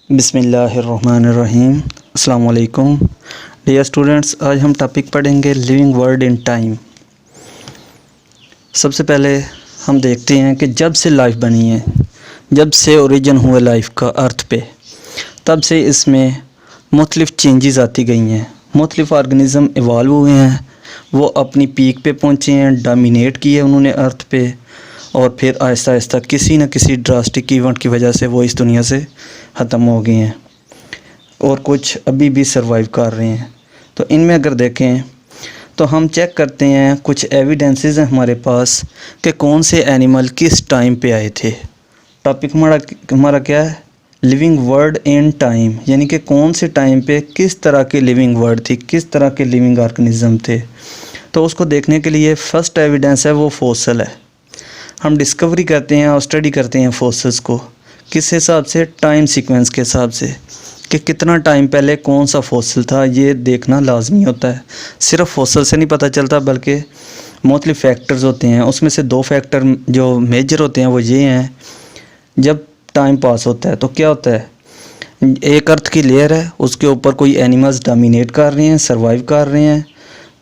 बिस्मिल्लाहिर्रहमानिर्रहीम। अस्सलाम वालेकुम डियर स्टूडेंट्स, आज हम टॉपिक पढ़ेंगे लिविंग वर्ड इन टाइम। सबसे पहले हम देखते हैं कि जब से लाइफ बनी है, जब से ओरिजिन हुआ लाइफ का अर्थ पे, तब से इसमें मुख्तलिफ़ चेंजेस आती गई हैं। मुख्तलिफ़ ऑर्गेनिज़म इवाल्व हुए हैं, वो अपनी पीक पे पहुँचे हैं, डोमिनेट किए उन्होंने अर्थ पे, और फिर आहिस्ता आहिस्ता किसी न किसी ड्रास्टिक इवेंट की वजह से वो इस दुनिया से ख़त्म हो गए हैं, और कुछ अभी भी सर्वाइव कर रहे हैं। तो इनमें अगर देखें तो हम चेक करते हैं, कुछ एविडेंसेस हैं हमारे पास कि कौन से एनिमल किस टाइम पे आए थे। टॉपिक हमारा क्या है? लिविंग वर्ड इन टाइम, यानी कि कौन से टाइम पे किस तरह के लिविंग वर्ड थी, किस तरह के लिविंग ऑर्गेनिज़म थे। तो उसको देखने के लिए फ़र्स्ट एविडेंस है वो फॉसिल है। हम डिस्कवरी करते हैं और स्टडी करते हैं फॉसिल्स को किस हिसाब से? टाइम सीक्वेंस के हिसाब से, कि कितना टाइम पहले कौन सा फॉसिल था, ये देखना लाजमी होता है। सिर्फ फॉसिल से नहीं पता चलता, बल्कि मुख्तलिफ़ फैक्टर्स होते हैं। उसमें से दो फैक्टर जो मेजर होते हैं वो ये हैं, जब टाइम पास होता है तो क्या होता है, एक अर्थ की लेयर है, उसके ऊपर कोई एनिमल्स डोमिनेट कर रहे हैं, सर्वाइव कर रहे हैं।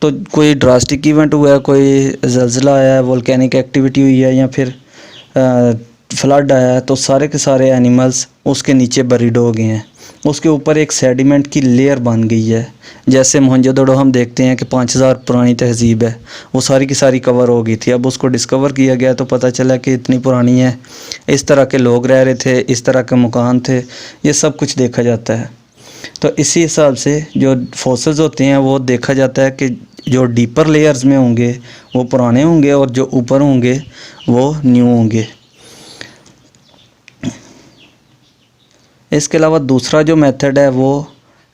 तो कोई ड्रास्टिक इवेंट हुआ है, कोई ज़लज़ला आया है, वोल्केनिक एक्टिविटी हुई है, या फिर फ्लड आया है, तो सारे के सारे एनिमल्स उसके नीचे बरीड हो गए हैं। उसके ऊपर एक सेडिमेंट की लेयर बन गई है। जैसे मोहनजोदड़ो हम देखते हैं कि 5000 पुरानी तहज़ीब है, वो सारी की सारी कवर हो गई थी। अब उसको डिस्कवर किया गया तो पता चला कि इतनी पुरानी है, इस तरह के लोग रह रहे थे, इस तरह के मकान थे, ये सब कुछ देखा जाता है। तो इसी हिसाब से जो फॉसिल्स होते हैं वो देखा जाता है कि जो डीपर लेयर्स में होंगे वो पुराने होंगे, और जो ऊपर होंगे वो न्यू होंगे। इसके अलावा दूसरा जो मेथड है वो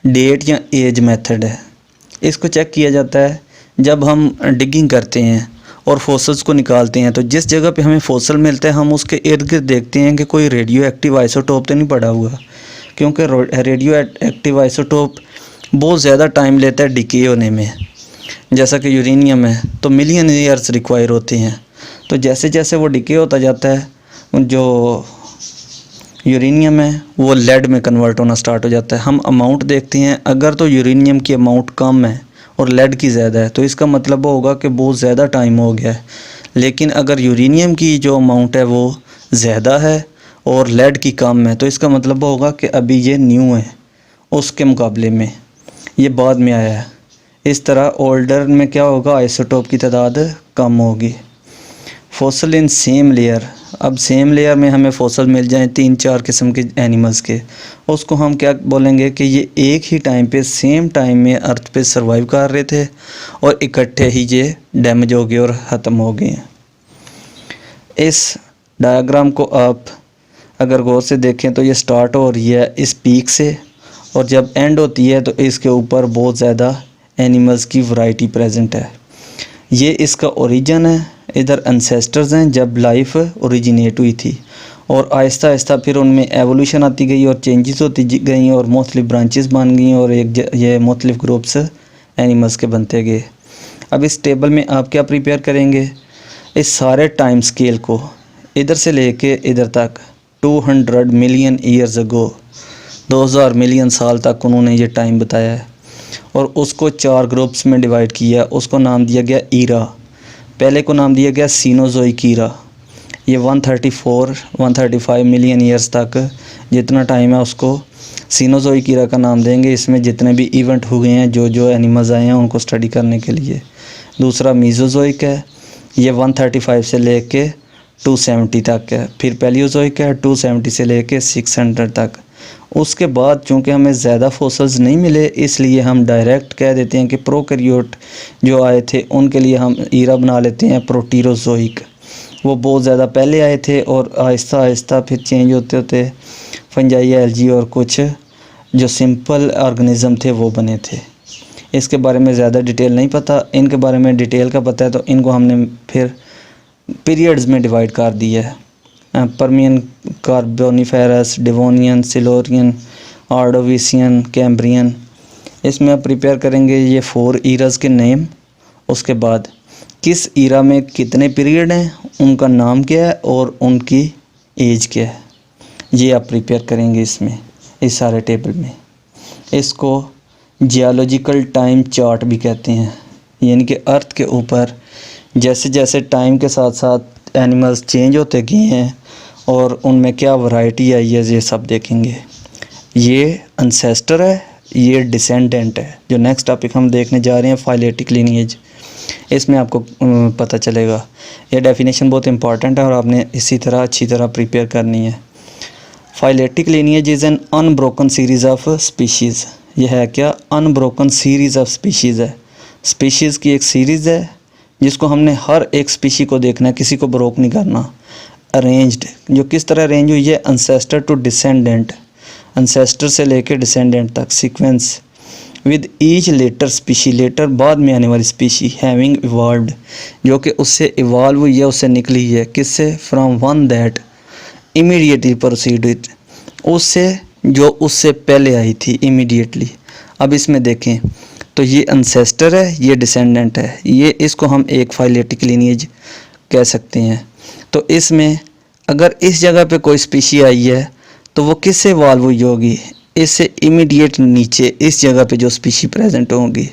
डेट या एज मेथड है। इसको चेक किया जाता है जब हम डिगिंग करते हैं और फॉसिल्स को निकालते हैं, तो जिस जगह पे हमें फॉसिल मिलता है हम उसके इर्द गिर्द देखते हैं कि कोई रेडियो एक्टिव आइसोटोप तो नहीं पड़ा हुआ, क्योंकि रेडियो एक्टिव आइसोटोप बहुत ज़्यादा टाइम लेता है डिके होने में। जैसा कि यूरेनियम है तो मिलियन ईयर्स रिक्वायर होते हैं। तो जैसे जैसे वो डिके होता जाता है, जो यूरेनियम है वो लेड में कन्वर्ट होना स्टार्ट हो जाता है। हम अमाउंट देखते हैं, अगर तो यूरेनियम की अमाउंट कम है और लेड की ज़्यादा है तो इसका मतलब होगा कि बहुत ज़्यादा टाइम हो गया है। लेकिन अगर यूरेनियम की जो अमाउंट है वो ज़्यादा है और लेड की कम है तो इसका मतलब होगा कि अभी ये न्यू है, उसके मुकाबले में ये बाद में आया है। इस तरह ओल्डर में क्या होगा, आइसोटोप की तादाद कम होगी। फॉसिल इन सेम लेयर, अब सेम लेयर में हमें फॉसिल मिल जाएं 3-4 किस्म के एनिमल्स के, उसको हम क्या बोलेंगे कि ये एक ही टाइम पे सेम टाइम में अर्थ पे सर्वाइव कर रहे थे और इकट्ठे ही ये डैमेज हो गए और ख़त्म हो गए हैं। इस डायग्राम को आप अगर गौर से देखें तो ये स्टार्ट हो रही है इस पीक से, और जब एंड होती है तो इसके ऊपर बहुत ज़्यादा एनिमल्स की वैरायटी प्रेजेंट है। ये इसका ओरिजिन है, इधर एंसेस्टर्स हैं जब लाइफ ओरिजिनेट हुई थी, और आहिस्ता आहिस्ता फिर उनमें एवोल्यूशन आती गई और चेंजेस होती गई और मुख्तलिफ ब्रांचेस बन गई और ये मुख्तलिफ ग्रुप्स एनिमल्स के बनते गए। अब इस टेबल में आप क्या प्रिपेयर करेंगे, इस सारे टाइम स्केल को इधर से लेके इधर तक 200 मिलियन ईयर्स अगो, 2000 मिलियन साल तक उन्होंने ये टाइम बताया है, और उसको 4 ग्रुप्स में डिवाइड किया। उसको नाम दिया गया ईरा। पहले को नाम दिया गया सीनोज़ोइक ईरा, ये 135 मिलियन ईयर्स तक जितना टाइम है उसको सीनोज़ोइक ईरा का नाम देंगे। इसमें जितने भी इवेंट हुए हैं, जो एनिमल्स आए हैं उनको स्टडी करने के लिए। दूसरा मीज़ोज़ोइक है, ये 135 से लेके 270 तक है। फिर पैलियोज़ोइक है, 270 से लेके 600 तक। उसके बाद चूँकि हमें ज़्यादा फॉसिल्स नहीं मिले, इसलिए हम डायरेक्ट कह देते हैं कि प्रोकैरियोट जो आए थे उनके लिए हम ईरा बना लेते हैं प्रोटीरोज़ोइक। वो बहुत ज़्यादा पहले आए थे और आहिस्ता आहिस्ता फिर चेंज होते होते फंजाई, एल्गी और कुछ जो सिंपल ऑर्गेनिज़म थे वो बने थे। इसके बारे में ज़्यादा डिटेल नहीं पता, इनके बारे में डिटेल का पता है तो इनको हमने फिर पीरियड्स में डिवाइड कर दिया है। Permian, Carboniferous, Devonian, Silurian, Ordovician, Cambrian. इसमें आप प्रिपेयर करेंगे ये 4 ईराज़ के नेम, उसके बाद किस ईरा में कितने पीरियड हैं, उनका नाम क्या है और उनकी एज क्या है, ये आप प्रिपेयर करेंगे इसमें। इस सारे टेबल में। इसको जियोलॉजिकल टाइम चार्ट भी कहते हैं, यानी कि अर्थ के ऊपर जैसे जैसे टाइम के साथ साथ एनिमल्स चेंज होते गए हैं और उनमें क्या वैरायटी आई है, ये सब देखेंगे। ये एंसेस्टर है, ये डिसेंडेंट है। जो नेक्स्ट टॉपिक हम देखने जा रहे हैं फाइलेटिक लीनिएज, इसमें आपको पता चलेगा। ये डेफिनेशन बहुत इंपॉर्टेंट है और आपने इसी तरह अच्छी तरह प्रिपेयर करनी है। Phyletic lineage is an unbroken series of species. यह है क्या? अनब्रोकन सीरीज़ ऑफ स्पीशीज़ है। स्पीशीज़ की एक सीरीज़ है जिसको हमने हर एक स्पीशी को देखना है, किसी को ब्रोक नहीं करना। अरेंज्ड, जो किस तरह अरेंज हुई है? एंसेस्टर टू डिसेंडेंट, एंसेस्टर से लेकर डिसेंडेंट तक sequence with each later species, later बाद में आने वाली स्पीशी हैविंग इवॉल्व्ड, जो कि उससे इवॉल्व हुई है, उससे निकली है। किससे? From one that immediately preceded, उससे जो उससे पहले आई थी इमीडिएटली। अब इसमें देखें तो ये एंसेस्टर है, ये डिसेंडेंट है, ये इसको हम एक फाइलेटिक लीनिएज कह सकते हैं। तो इसमें अगर इस जगह पे कोई स्पीशी आई है तो वो किससे इवॉल्व हुई होगी? इससे इमीडिएट नीचे इस जगह पे जो स्पीशी प्रेजेंट होंगी।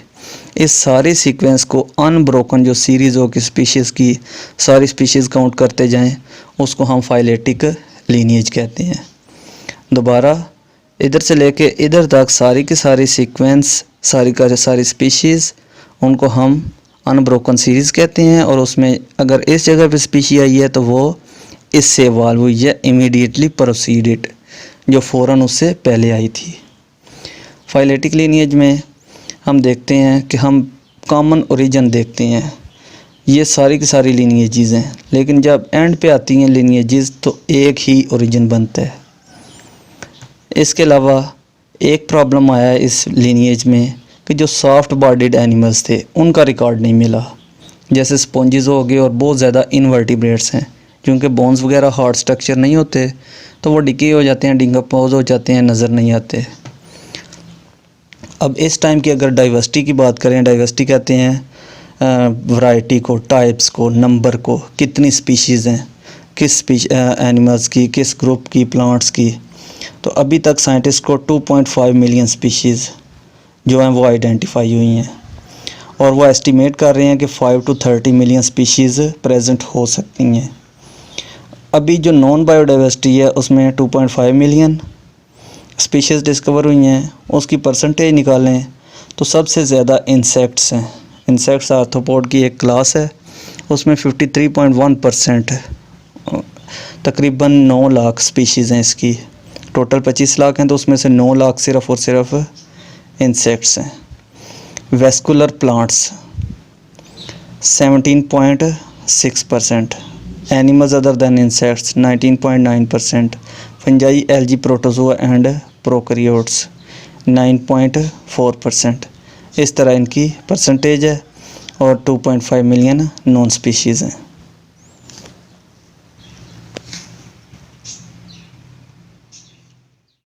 इस सारी सीक्वेंस को अनब्रोकन जो सीरीज़ होगी स्पीशीज़ की, सारी स्पीशीज़ काउंट करते जाएं, उसको हम फाइलेटिक लीनिएज कहते हैं। दोबारा इधर से लेके इधर तक सारी की सारी सीक्वेंस, सारी का सारी स्पीशीज़, उनको हम अनब्रोकन सीरीज़ कहते हैं। और उसमें अगर इस जगह पे स्पीशी आई है तो वो इससे इवॉल्व हुई है, इमीडिएटली प्रोसीडेड, जो फ़ौरन उससे पहले आई थी। फाइलेटिक लीनिएज में हम देखते हैं कि हम कॉमन ओरिजिन देखते हैं। ये सारी की सारी लीनिएजेस हैं, लेकिन जब एंड पे आती हैं लीनिएजेस तो एक ही ओरिजिन बनता है। इसके अलावा एक प्रॉब्लम आया इस लीनिएज में कि जो सॉफ्ट बॉडीड एनिमल्स थे उनका रिकॉर्ड नहीं मिला। जैसे स्पॉन्जेस हो गए और बहुत ज़्यादा इनवर्टिब्रेट्स हैं, क्योंकि बोन्स वगैरह हार्ड स्ट्रक्चर नहीं होते तो वो डिके हो जाते हैं, डिकम्पोज हो जाते हैं, नज़र नहीं आते। अब इस टाइम की अगर डाइवर्सिटी की बात करें, डाइवर्सिटी कहते हैं वैरायटी को, टाइप्स को, नंबर को, कितनी स्पीशीज़ हैं, किस एनिमल्स की, किस ग्रुप की, प्लांट्स की। तो अभी तक साइंटिस्ट को 2.5 मिलियन स्पीशीज़ जो हैं वो आइडेंटिफाई हुई हैं, और वो एस्टिमेट कर रहे हैं कि 5 to 30 मिलियन स्पीशीज़ प्रेजेंट हो सकती हैं। अभी जो नॉन बायोडाइवर्सिटी है उसमें 2.5 मिलियन स्पीशीज़ डिस्कवर हुई हैं। उसकी परसेंटेज निकालें तो सबसे ज़्यादा इंसेक्ट्स हैं। इंसेक्ट्स आर्थ्रोपोड की एक क्लास है, उसमें 53.1% तकरीबन 9 लाख स्पीशीज़ हैं। इसकी टोटल 25 लाख हैं, तो उसमें से 9 लाख सिर्फ़ और सिर्फ इंसेक्ट्स हैं। Vascular plants 17.6%, animals other than insects 19.9%, fungi, algae, protozoa and prokaryotes 9.4%। इस तरह इनकी परसेंटेज है, और 2.5 मिलियन नॉन स्पीशीज़ हैं।